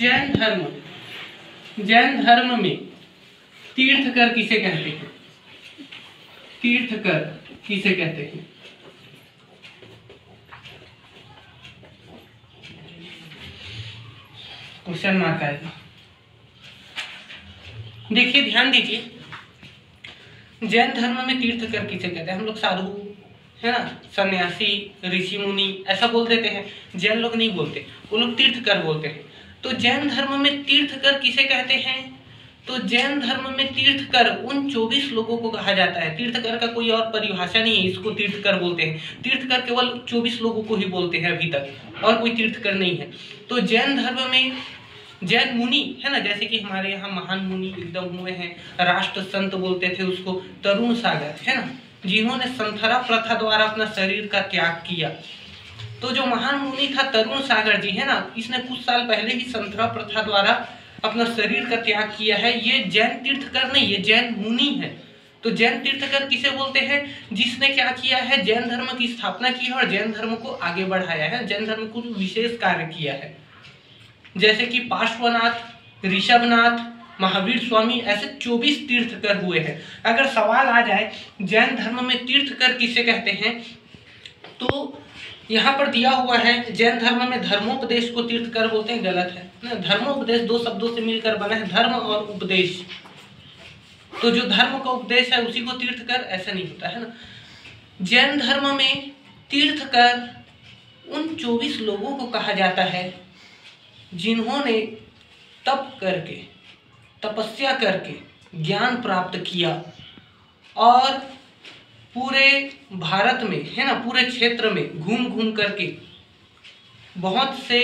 जैन धर्म में तीर्थकर किसे कहते हैं? तीर्थकर किसे कहते हैं? क्वेश्चन मार्क आएगा। देखिए ध्यान दीजिए, जैन धर्म में तीर्थकर किसे कहते हैं? हम लोग साधु है ना, सन्यासी, ऋषि मुनि ऐसा बोल देते हैं। जैन लोग नहीं बोलते, वो लोग तीर्थकर बोलते हैं। तो जैन धर्म में तीर्थकर किसे कहते हैं? तो जैन धर्म में तीर्थकर उन 24 लोगों को कहा जाता है। तीर्थकर का कोई और परिभाषा नहीं है, इसको तीर्थकर बोलते हैं। तीर्थकर केवल 24 लोगों को ही बोलते हैं अभी तक, और कोई तीर्थकर नहीं है। तो जैन धर्म में जैन मुनि है ना, जैसे कि हमारे यहाँ महान मुनि एकदम हुए हैं, राष्ट्र संत बोलते थे उसको, तरुण सागर है ना, जिन्होंने संथरा प्रथा द्वारा अपना शरीर का त्याग किया। तो जो महान मुनि था तरुण सागर जी है ना, इसने कुछ साल पहले ही संथरा प्रथा द्वारा अपना शरीर का त्याग किया है। ये जैन तीर्थकर नहीं, ये जैन मुनि है। तो जैन तीर्थकर किसे बोलते हैं? जिसने क्या किया है, जैन धर्म की स्थापना की है और जैन धर्म को आगे बढ़ाया है, जैन धर्म को विशेष कार्य किया है। जैसे कि पार्श्वनाथ, ऋषभनाथ, महावीर स्वामी, ऐसे 24 तीर्थकर हुए हैं। अगर सवाल आ जाए जैन धर्म में तीर्थकर किसे कहते हैं, तो यहाँ पर दिया हुआ है जैन धर्म में धर्मोपदेश को तीर्थकर बोलते हैं। गलत है ना, धर्मोपदेश दो शब्दों से मिलकर बना है, धर्म और उपदेश। तो जो धर्म का उपदेश है उसी को तीर्थकर, ऐसा नहीं होता है ना। जैन धर्म में तीर्थकर उन 24 लोगों को कहा जाता है जिन्होंने तप करके, तपस्या करके ज्ञान प्राप्त किया और पूरे भारत में है ना, पूरे क्षेत्र में घूम घूम करके बहुत से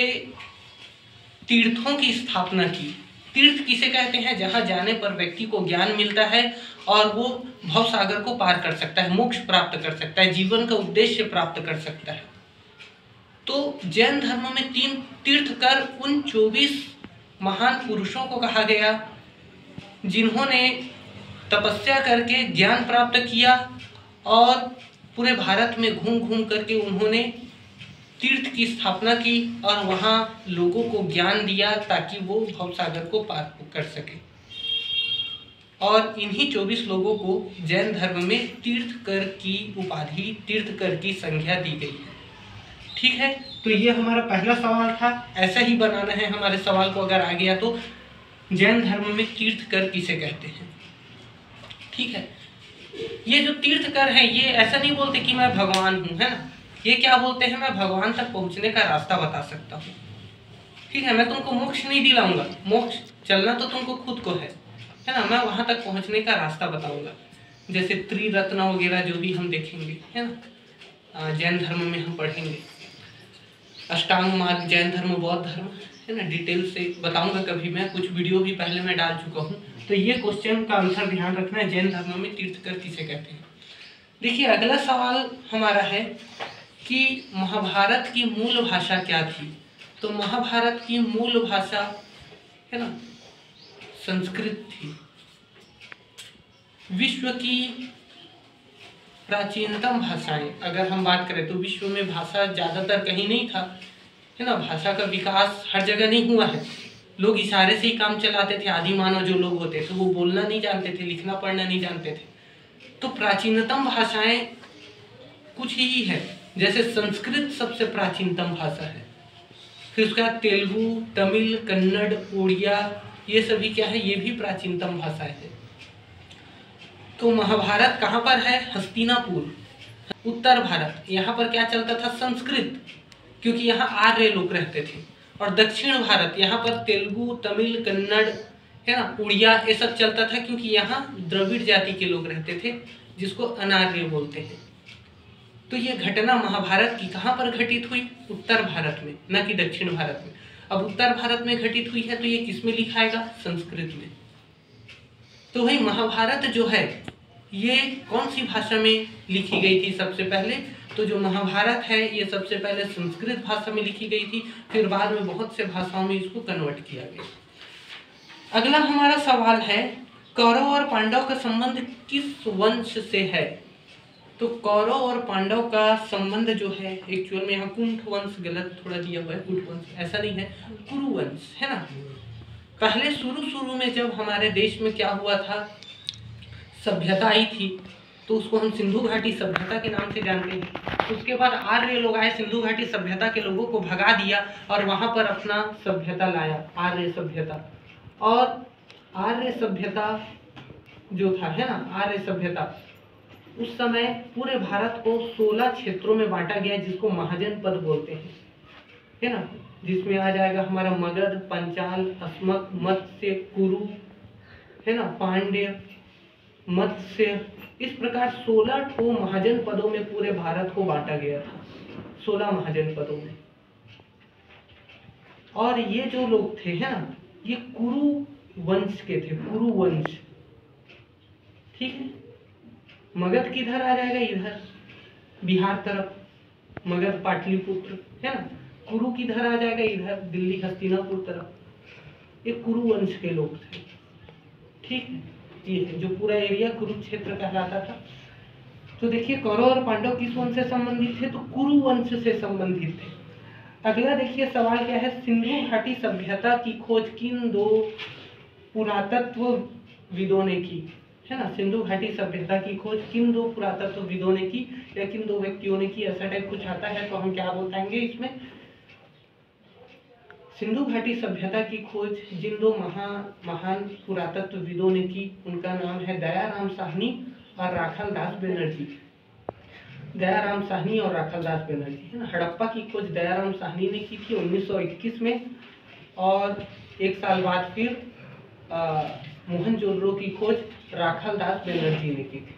तीर्थों की स्थापना की। तीर्थ किसे कहते हैं? जहां जाने पर व्यक्ति को ज्ञान मिलता है और वो भवसागर को पार कर सकता है, मोक्ष प्राप्त कर सकता है, जीवन का उद्देश्य प्राप्त कर सकता है। तो जैन धर्म में 3 तीर्थकर उन 24 महान पुरुषों को कहा गया जिन्होंने तपस्या करके ज्ञान प्राप्त किया और पूरे भारत में घूम घूम करके उन्होंने तीर्थ की स्थापना की और वहाँ लोगों को ज्ञान दिया ताकि वो भवसागर को पार कर सके। और इन्हीं 24 लोगों को जैन धर्म में तीर्थकर की उपाधि, तीर्थकर की संज्ञा दी गई है। ठीक है, तो ये हमारा पहला सवाल था। ऐसा ही बनाना है हमारे सवाल को, अगर आ गया तो। जैन धर्म में तीर्थकर किसे कहते हैं? ठीक है, ये जो तीर्थकर हैं ये ऐसा नहीं बोलते कि मैं भगवान हूँ, है ना। ये क्या बोलते हैं? मैं भगवान तक पहुँचने का रास्ता बता सकता हूँ। ठीक है, मैं तुमको मोक्ष नहीं दिलाऊंगा, मोक्ष चलना तो तुमको खुद को है ना। मैं वहाँ तक पहुँचने का रास्ता बताऊंगा। जैसे त्रिरत्न वगैरह जो भी हम देखेंगे है ना, जैन धर्म में हम पढ़ेंगे, अष्टांग मार्ग, जैन धर्म, बौद्ध धर्म है ना, डिटेल से बताऊंगा कभी। मैं कुछ वीडियो भी पहले मैं डाल चुका हूँ। तो ये क्वेश्चन का आंसर ध्यान रखना है, जैन धर्म में तीर्थकर किसे कहते हैं। देखिए अगला सवाल हमारा है कि महाभारत की मूल भाषा क्या थी? तो महाभारत की मूल भाषा है ना संस्कृत थी। विश्व की प्राचीनतम भाषाएं अगर हम बात करें तो विश्व में भाषा ज़्यादातर कहीं नहीं था है ना, भाषा का विकास हर जगह नहीं हुआ है। लोग इशारे से ही काम चलाते थे। आदि मानव जो लोग होते थे वो बोलना नहीं जानते थे, लिखना पढ़ना नहीं जानते थे। तो प्राचीनतम भाषाएं कुछ ही है, जैसे संस्कृत सबसे प्राचीनतम भाषा है, फिर उसके बाद तेलुगु, तमिल, कन्नड़, उड़िया, ये सभी क्या है, ये भी प्राचीनतम भाषाएं हैं। तो महाभारत कहाँ पर है? हस्तिनापुर, उत्तर भारत। यहाँ पर क्या चलता था? संस्कृत, क्योंकि यहाँ आर्य लोग रहते थे। और दक्षिण भारत, यहाँ पर तेलुगु, तमिल, कन्नड़ है ना, उड़िया, ये सब चलता था क्योंकि यहाँ द्रविड़ जाति के लोग रहते थे जिसको अनार्य बोलते हैं। तो ये घटना महाभारत की कहाँ पर घटित हुई? उत्तर भारत में, न कि दक्षिण भारत में। अब उत्तर भारत में घटित हुई है तो ये किस में लिखा आएगा? संस्कृत में। तो भाई महाभारत जो है ये कौन सी भाषा में लिखी गई थी सबसे पहले? तो जो महाभारत है ये सबसे पहले संस्कृत भाषा में लिखी गई थी, फिर बाद में बहुत से भाषाओं में इसको कन्वर्ट किया गया। अगला हमारा सवाल है, कौरव और पांडव का संबंध किस वंश से है? तो कौरव और पांडव का संबंध जो है एक्चुअल में यहाँ कुंठ वंश गलत थोड़ा दिया हुआ है, कुंठ वंश ऐसा नहीं है, कुरु वंश है ना। पहले शुरू में जब हमारे देश में क्या हुआ था, सभ्यता आई थी, तो उसको हम सिंधु घाटी सभ्यता के नाम से जानते हैं। उसके बाद आर्य लोग आए, सिंधु घाटी सभ्यता के लोगों को भगा दिया और वहां पर अपना सभ्यता लाया, आर्य सभ्यता। और आर्य सभ्यता जो था है ना, आर्य सभ्यता उस समय पूरे भारत को 16 क्षेत्रों में बांटा गया, जिसको महाजनपद बोलते हैं, है ना। जिसमें आ जाएगा हमारा मगध, पंचाल, अस्मक, मत्स्य, कुरु, है ना, पांड्य, मत्स्य, इस प्रकार 16 को महाजनपदों में पूरे भारत को बांटा गया था, 16 महाजनपदों में। और ये जो लोग थे है ना, ये कुरु वंश के थे, कुरु वंश, ठीक है। मगध किधर आ जाएगा, इधर बिहार तरफ, मगध पाटलिपुत्र है ना। कुरु किधर आ जाएगा, इधर दिल्ली हस्तिनापुर तरफ। ये कुरु वंश के लोग थे, ठीक है। ये है जो पूरा एरिया कुरुक्षेत्र कहलाता था। तो देखिए कौरव और पांडव किस वंश से संबंधित थे, तो कुरु वंश से संबंधित थे। अगला देखिए सवाल क्या है, सिंधु घाटी सभ्यता की खोज किन दो पुरातत्वविदों ने की, है ना। सिंधु घाटी सभ्यता की खोज किन दो पुरातत्वविदों ने की या किन दो व्यक्तियों ने की, ऐसा टाइप कुछ आता है तो हम क्या बताएंगे इसमें। सिंधु घाटी सभ्यता की खोज जिन दो महान पुरातत्वविदों ने की, उनका नाम है दयाराम साहनी और राखाल दास बनर्जी। दयाराम साहनी और राखाल दास बनर्जी, है ना। हड़प्पा की खोज दयाराम साहनी ने की थी 1921 में, और एक साल बाद फिर मोहनजोदड़ो की खोज राखाल दास बनर्जी ने की थी,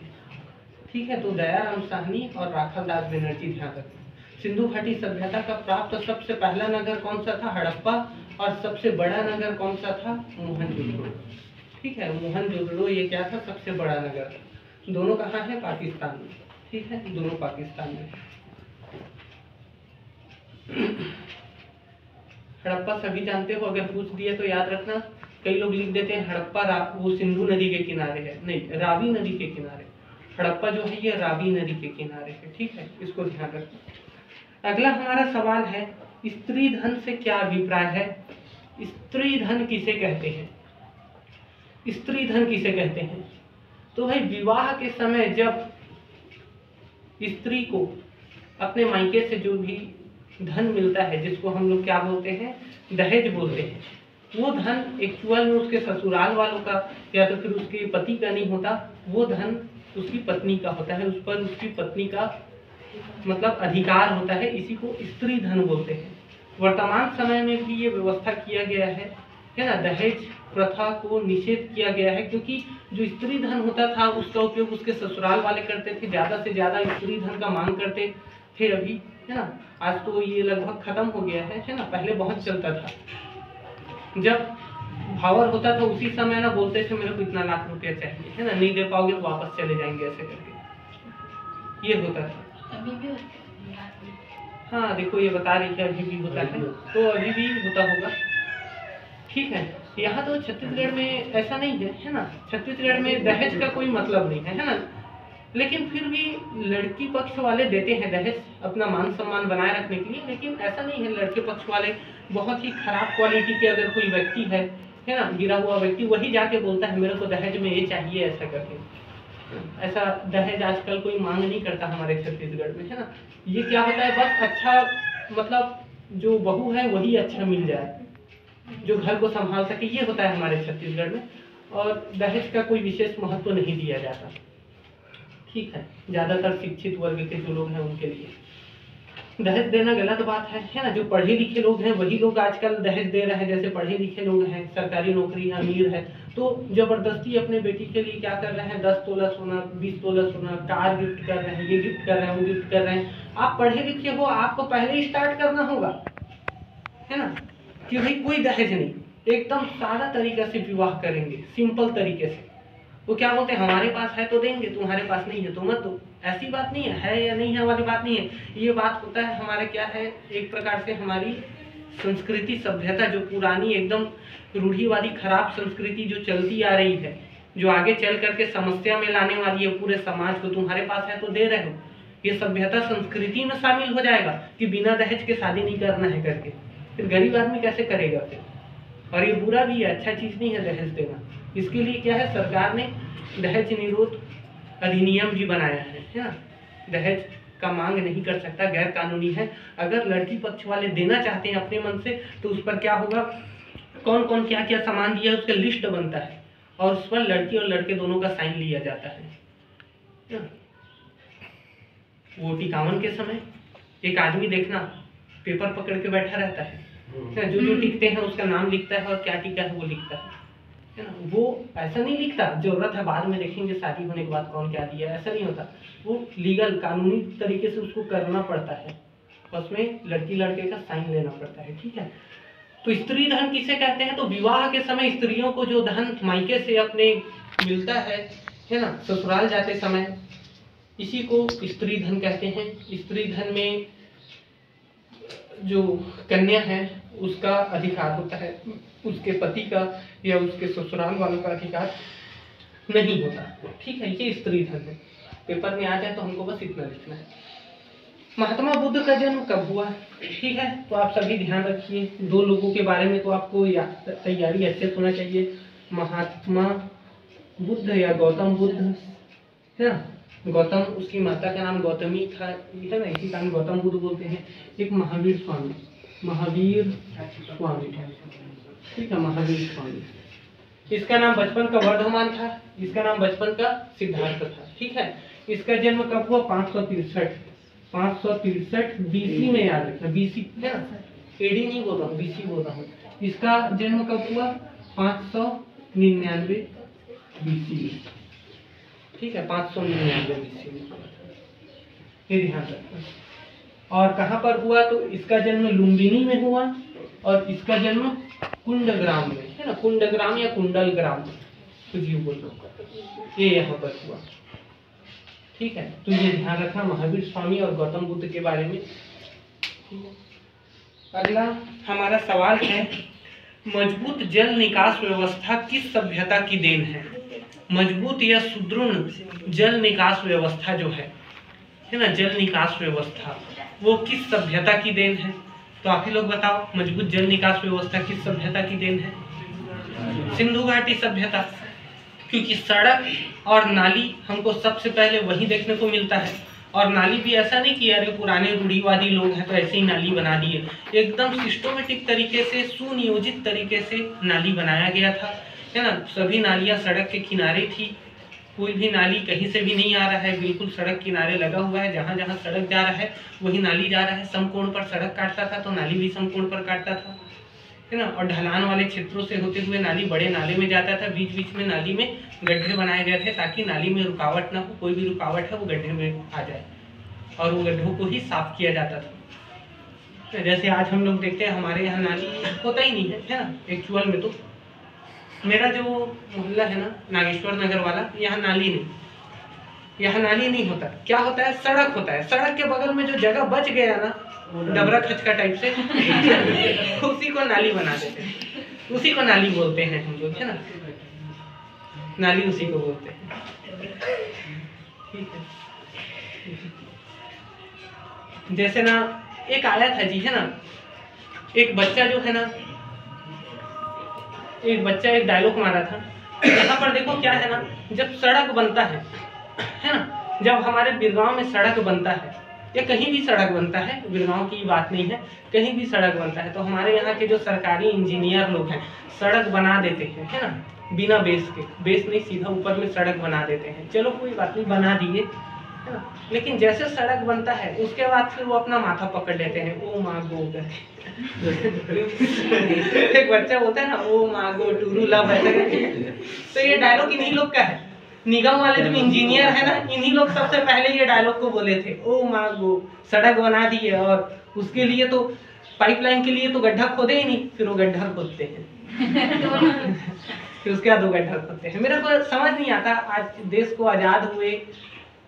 ठीक है। तो दयाराम साहनी और राखाल दास बनर्जी ध्यान रखें। सिंधु घाटी सभ्यता का प्राप्त सबसे पहला नगर कौन सा था, हड़प्पा, और सबसे बड़ा नगर कौन सा था, मोहनजोदड़ो, ठीक है। मोहनजोदड़ो ये क्या था, सबसे बड़ा नगर था। दोनों कहाँ है, पाकिस्तान में, ठीक है, दोनों पाकिस्तान में। हड़प्पा सभी जानते हो, अगर पूछ दिए तो याद रखना। कई लोग लिख देते हैं हड़प्पा वो सिंधु नदी के किनारे है, नहीं, रावी नदी के किनारे। हड़प्पा जो है ये रावी नदी के किनारे है, ठीक है, इसको ध्यान रखना। अगला हमारा सवाल है, स्त्री धन से क्या अभिप्राय है। स्त्री धन किसे कहते हैं, स्त्री धन किसे कहते हैं। तो भाई विवाह के समय जब स्त्री को अपने मायके से जो भी धन मिलता है, जिसको हम लोग क्या बोलते हैं, दहेज बोलते हैं, वो धन एक्चुअल में उसके ससुराल वालों का या तो फिर उसके पति का नहीं होता, वो धन उसकी पत्नी का होता है, उस पर उसकी पत्नी का मतलब अधिकार होता है, इसी को स्त्री धन बोलते हैं। वर्तमान समय में भी ये व्यवस्था किया गया है ना, दहेज प्रथा को निषेध किया गया है, क्योंकि जो स्त्री धन होता था उसका उपयोग उसके ससुराल वाले करते थे, ज्यादा से ज्यादा स्त्री धन का मांग करते थे अभी, है ना। आज तो ये लगभग खत्म हो गया है ना। पहले बहुत चलता था, जब भावर होता था उसी समय ना बोलते थे मेरे को इतना लाख रुपया चाहिए, है ना, नहीं दे पाओगे तो वापस चले जाएंगे, ऐसे करके ये होता था। अभी भी होता है। हाँ देखो ये बता रही है अभी भी होता है, तो अभी भी होता होगा, ठीक है। यहाँ तो छत्तीसगढ़ में ऐसा नहीं है ना। छत्तीसगढ़ में दहेज का कोई मतलब नहीं है ना, लेकिन फिर भी लड़की पक्ष वाले देते हैं दहेज अपना मान सम्मान बनाए रखने के लिए। लेकिन ऐसा नहीं है, लड़के पक्ष वाले बहुत ही खराब क्वालिटी के अगर कोई व्यक्ति है ना, गिरा हुआ व्यक्ति, वही जाके बोलता है मेरे को दहेज में ये चाहिए, ऐसा करके। ऐसा दहेज आजकल कोई मांग नहीं करता हमारे छत्तीसगढ़ में, है ना। ये क्या होता है, बस अच्छा मतलब जो बहू है वही अच्छा मिल जाए, जो घर को संभाल सके, ये होता है हमारे छत्तीसगढ़ में। और दहेज का कोई विशेष महत्व नहीं दिया जाता, ठीक है। ज्यादातर शिक्षित वर्ग के जो लोग हैं उनके लिए दहेज देना गलत बात है ना। जो पढ़े लिखे लोग हैं वही लोग आजकल दहेज दे रहे हैं। जैसे पढ़े लिखे लोग हैं, सरकारी नौकरी अमीर है, तो जबरदस्ती अपने बेटी के लिए क्या कर रहे हैं, 10 तोला सोना, 20 तोला सोना, कार गिफ्ट कर रहे हैं, ये गिफ्ट कर रहे हैं, वो गिफ्ट कर रहे हैं। आप पढ़े लिखे हो, आपको पहले ही स्टार्ट करना होगा, है ना, कि भाई कोई दहेज नहीं, एकदम सादा तरीका से विवाह करेंगे, सिंपल तरीके से। वो क्या बोलते हैं, हमारे पास है तो देंगे, तुम्हारे पास नहीं है तो मत दो। ऐसी बात नहीं है या नहीं है वाली बात नहीं है। ये बात होता है हमारे क्या है, एक प्रकार से हमारी संस्कृति सभ्यता जो पुरानी एकदम रूढ़िवादी खराब संस्कृति जो चलती आ रही है, जो आगे चल करके समस्या में लाने वाली है पूरे समाज को, तुम्हारे पास है तो दे रहे हो। ये सभ्यता संस्कृति में शामिल हो जाएगा कि बिना दहेज के शादी नहीं करना है करके, फिर गरीब आदमी कैसे करेगा फिर? और ये बुरा भी है, अच्छा चीज नहीं है दहेज देना। इसके लिए क्या है, सरकार ने दहेज निरोध अधिनियम भी बनाया है ना। दहेज का मांग नहीं कर सकता, गैर कानूनी है। अगर लड़की पक्ष वाले देना चाहते हैं अपने मन से तो उस पर क्या होगा, कौन कौन क्या क्या सामान दिया उसका लिस्ट बनता है और उस पर लड़की और लड़के दोनों का साइन लिया जाता है। वो 51 के समय एक आदमी देखना पेपर पकड़ के बैठा रहता है, जो जो टिकते हैं उसका नाम लिखता है और क्या टिका है वो लिखता है ना। वो ऐसा नहीं लिखता जरूरत है बाद में देखेंगे शादी होने के बाद कौन क्या दिया, ऐसा नहीं होता। वो लीगल कानूनी तरीके से उसको करना पड़ता है, उसमें लड़की लड़के का साइन लेना पड़ता है, ठीक है। तो स्त्री धन किसे कहते हैं, तो विवाह के समय स्त्रियों को जो धन मायके से अपने मिलता है ना, ससुराल जाते समय, इसी को स्त्री धन कहते हैं। स्त्री धन में जो कन्या है उसका अधिकार होता है, उसके पति का या उसके ससुराल वालों का अधिकार नहीं होता, ठीक है। ये स्त्री धन है। पेपर में आ जाए तो हमको बस इतना लिखना है। महात्मा बुद्ध का जन्म कब हुआ, ठीक है, तो आप सभी ध्यान रखिए। 2 लोगों के बारे में तो आपको तैयारी अच्छे से होना चाहिए, महात्मा बुद्ध या गौतम बुद्ध, है ना। गौतम, उसकी माता का नाम गौतमी था, है ना, इसी कारण गौतम बुद्ध बोलते हैं। एक महावीर स्वामी, महावीर स्वामी, ठीक है, महावीर स्वामी। इसका नाम बचपन का वर्धमान था, इसका नाम बचपन का सिद्धार्थ था, ठीक है। इसका जन्म कब हुआ, 563 बीसी में, याद रखना बीसी है ना, एडी नहीं बोल रहा हूँ, बीसी बोल रहा हूँ। इसका जन्म कब हुआ, 599 बीसी में, ठीक है, 599 बीसी में, ये ध्यान रखना। और कहाँ पर हुआ, तो इसका जन्म लुम्बिनी में हुआ और इसका जन्म कुंडग्राम में, है ना, कुंडग्राम या कुंडलग्राम, कुछ यूं बोल लो, ये यहाँ पर हुआ, ठीक है। तो ये ध्यान रखना महावीर स्वामी और गौतम बुद्ध के बारे में, ठीक है। अगला हमारा सवाल है, मजबूत जल निकास व्यवस्था किस सभ्यता की देन है। मजबूत या सुदृढ़ जल निकास व्यवस्था जो है ना, जल निकास व्यवस्था, वो किस सभ्यता की देन है। तो आप ही लोग बताओ, मजबूत जल निकास व्यवस्था किस सभ्यता की देन है। सिंधु घाटी सभ्यता, क्योंकि सड़क और नाली हमको सबसे पहले वही देखने को मिलता है। और नाली भी ऐसा नहीं कि अरे पुराने रूढ़िवादी लोग हैं तो ऐसे ही नाली बना दिए, एकदम सिस्टमेटिक तरीके से, सुनियोजित तरीके से नाली बनाया गया था, है ना। सभी नालियाँ सड़क के किनारे थी, कोई भी नाली कहीं से भी नहीं आ रहा है, बिल्कुल सड़क किनारे लगा हुआ है, जहाँ जहाँ सड़क जा रहा है वही नाली जा रहा है। समकोण पर सड़क काटता था तो नाली भी समकोण पर काटता था, है ना। और ढलान वाले क्षेत्रों से होते हुए नाली बड़े नाले में जाता था, बीच बीच में नाली में गड्ढे बनाए गए थे ताकि नाली में रुकावट ना हो, कोई भी रुकावट है वो गड्ढे में आ जाए, और वो गड्ढों को ही साफ किया जाता था। जैसे आज हम लोग देखते हैं हमारे यहाँ नाली होता ही नहीं है ना, एक्चुअल में। तो मेरा जो मोहल्ला है ना, नागेश्वर नगर वाला, यहाँ नाली नहीं, यहाँ नाली नहीं होता। क्या होता है, सड़क होता है। सड़क के बगल में जो जगह बच गया ना, डबरा खचका टाइप से उसी को नाली बना देते हैं, उसी को नाली बोलते हैं हम लोग, है ना, नाली उसी को बोलते हैं, ठीक है। जैसे ना एक आया था जी, है ना, एक बच्चा जो है ना, एक बच्चा एक डायलॉग मारा था। यहाँ पर देखो क्या है ना, जब सड़क बनता है ना, जब हमारे बिरगांव में सड़क बनता है या कहीं भी सड़क बनता है, बिरगांव की बात नहीं है, कहीं भी सड़क बनता है, तो हमारे यहाँ के जो सरकारी इंजीनियर लोग हैं सड़क बना देते हैं, है ना, बिना बेस के, बेस नहीं, सीधा ऊपर में सड़क बना देते हैं। चलो कोई बात नहीं, बना दिए, है ना। लेकिन जैसे सड़क बनता है उसके बाद फिर वो अपना माथा पकड़ लेते हैं, ओ माँ गो एक बच्चा होता है ना, ओ माँ गो टूरू लव, ऐसा। तो ये डायलॉग इन्हीं लोग का है, निगम वाले जो इंजीनियर है ना, इन्हीं लोग सबसे पहले ये डायलॉग को बोले थे, ओ माँ गो, सड़क बना दी है और उसके लिए तो पाइपलाइन के लिए तो गड्ढा खोदे ही नहीं, फिर वो गड्ढा खोदते हैं फिर उसके बाद वो गड्ढा खोदते हैं। मेरे को समझ नहीं आता, आज देश को आजाद हुए,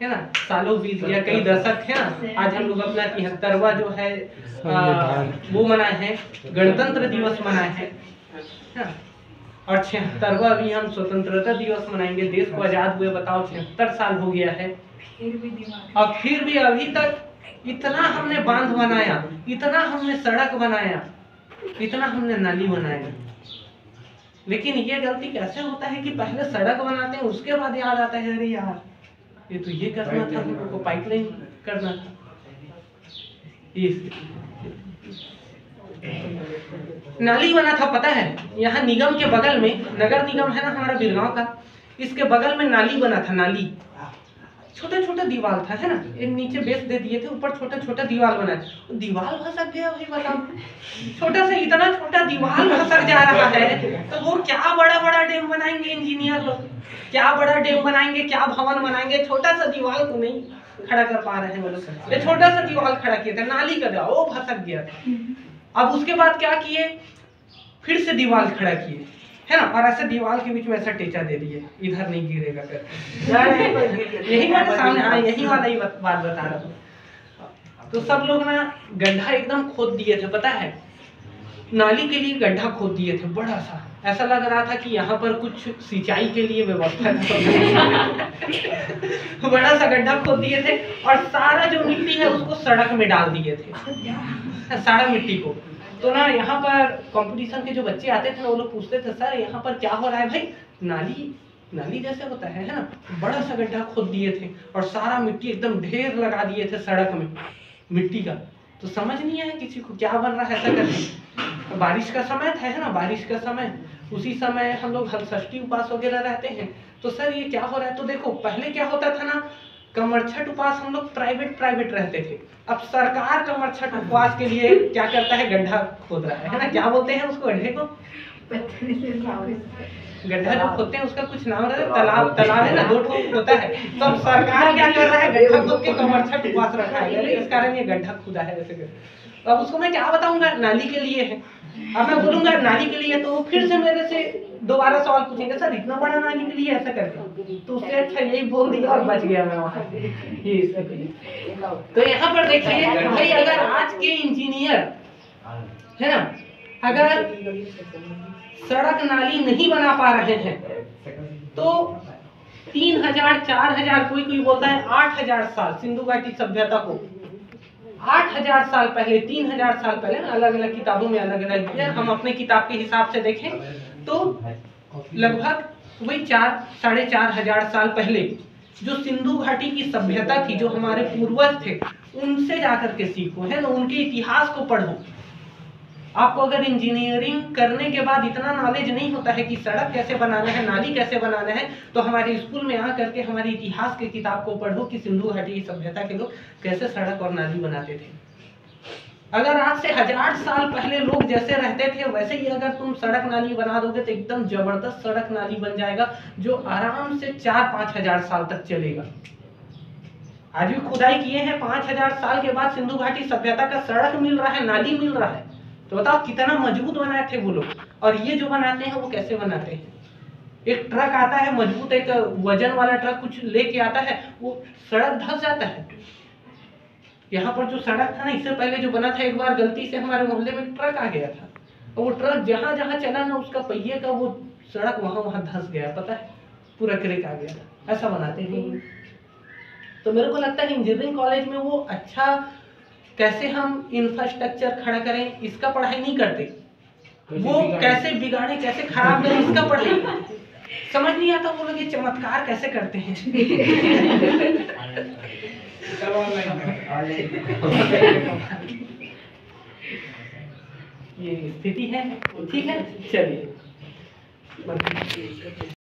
है ना, सालों बीत गया, कई दशक, है ना। आज हम लोग अपना 73वां जो है वो मनाए हैं, गणतंत्र दिवस मनाए हैं, और 76वां अभी हम स्वतंत्रता दिवस मनाएंगे। देश को आजाद हुए बताओ 76 साल हो गया है, और फिर भी अभी तक इतना हमने बांध बनाया, इतना हमने सड़क बनाया, इतना हमने नाली बनाया, लेकिन ये गलती कैसे होता है कि पहले सड़क बनाते हैं उसके बाद याद आता है अरे यार ये तो ये करना था, हमको पाइपलाइन करना था। नाली बना था पता है, यहाँ निगम के बगल में, नगर निगम है ना हमारा बिरगांव का, इसके बगल में नाली बना था। नाली छोटा छोटा दीवार था है ना, एक नीचे बेस दे दिए थे, ऊपर छोटा छोटा दीवार बना था। दीवार भसक गया भाई बताओ, छोटा सा इतना छोटा दीवार भसक जा रहा है, तो वो क्या बड़ा बड़ा डैम बनाएंगे इंजीनियर लोग, क्या बड़ा डैम बनाएंगे, क्या भवन बनाएंगे, छोटा सा दीवार को नहीं खड़ा कर पा रहे हैं वो लोग। ये छोटा सा दीवार खड़ा किया था, नाली का दीवार वो भसक गया था। अब उसके बाद क्या किए, फिर से दीवार खड़ा किए है ना, और ऐसे दीवार के बीच में ऐसा टेचा दे दिए, इधर नहीं गिरेगा करके। यही वाला सामने, हाँ यही वाला ही बात बता रहा हूँ। तो सब लोग ना गड्ढा एकदम खोद दिए थे पता है, नाली के लिए गड्ढा खोद दिए थे बड़ा सा, ऐसा लग रहा था कि यहाँ पर कुछ सिंचाई के लिए व्यवस्था बड़ा सा गड्ढा खोद दिए थे, और सारा जो मिट्टी है उसको सड़क में डाल दिए थे, सारा मिट्टी को। तो ना यहाँ पर कंपटीशन के जो बच्चे आते थे ना, वो लोग पूछते थे सर यहाँ पर क्या हो रहा है भाई, नाली जैसे होता है ना, बड़ा सा गड्ढा खोद दिए थे और सारा मिट्टी एकदम ढेर लगा दिए थे सड़क में मिट्टी का। तो समझ नहीं आया किसी को क्या बन रहा है ऐसा करके। बारिश का समय था है ना, बारिश का समय, उसी समय हम लोग हलषष्ठी उपास वगैरह रहते हैं। तो सर ये क्या हो रहा है, तो देखो पहले क्या होता था ना, कमरछठ उपवास हम लोग प्राइवेट रहते थे। अब सरकार कमरछठ उपवास के लिए क्या करता है, गड्ढा खोद रहा है ना, क्या बोलते हैं उसको, गड्ढे को गड्ढा जो खोदते हैं उसका कुछ नाम रहता है, तालाब है ना, 2 ठोक होता है। तो अब सरकार क्या कर रहा है, गड्ढा खोद के कमरछठ उपवास रखा है, इस कारण ये गड्ढा खुदा है वैसे कर। अब उसको मैं क्या बताऊंगा, नाली के लिए है। अब मैं बोलूंगा नाली के लिए, तो फिर से मेरे से दोबारा सवाल पूछेंगे सर इतना बड़ा नाली के लिए ऐसा करके, तो उससे अच्छा यही बोल दिया और बच गया मैं वहां। तो यहाँ पर देखिए भाई, अगर आज के इंजीनियर है ना, अगर सड़क नाली नहीं बना पा रहे हैं, तो 3000 4000 कोई बोलता है 8000 साल सिंधु घाटी सभ्यता को, 8000 साल पहले, 3000 साल पहले, अलग अलग किताबों में अलग अलग है, हम अपने किताब के हिसाब से देखें तो लगभग वही 4-4.5 साल पहले जो सिंधु घाटी की सभ्यता थी, जो हमारे पूर्वज थे, उनसे जाकर के सीखो है ना, उनके इतिहास को पढ़ो। आपको अगर इंजीनियरिंग करने के बाद इतना नॉलेज नहीं होता है कि सड़क कैसे बनाना है, नाली कैसे बनाना है, तो हमारे स्कूल में आ करके हमारे इतिहास के किताब को पढ़ो कि सिंधु घाटी की सभ्यता के लोग कैसे सड़क और नाली बनाते थे। अगर आज से 1000 साल पहले लोग जैसे रहते थे वैसे ही अगर तुम सड़क नाली बना दोगे तो एकदम जबरदस्त सड़क नाली बन जाएगा, जो आराम से 4-5 हजार साल तक चलेगा। आज भी खुदाई किए हैं, 5000 साल के बाद सिंधु घाटी सभ्यता का सड़क मिल रहा है, नाली मिल रहा है, तो बताओ कितना मजबूत बनाए थे वो लोग। और ये जो बनाते हैं वो कैसे बनाते हैं, एक ट्रक आता है मजबूत, एक वजन वाला ट्रक कुछ लेके आता है, वो सड़क धंस जाता है। यहाँ पर जो सड़क था ना, इससे पहले जो बना था, एक बार गलती से हमारे मोहल्ले में ट्रक आ गया था, और वो ट्रक जहां जहां चला ना, उसका पहिए का वो सड़क वहां धंस गया, पता है, पूरा क्रेक आ गया था। ऐसा बनाते हैं। तो मेरे को लगता है इंजीनियरिंग कॉलेज में वो अच्छा कैसे हम इंफ्रास्ट्रक्चर खड़ा करें इसका पढ़ाई नहीं करते, वो कैसे बिगाड़े, कैसे खराब करें इसका पढ़ाई करते। समझ नहीं आता वो लोग ये चमत्कार कैसे करते हैं। ये स्थिति है, ठीक है, चलिए।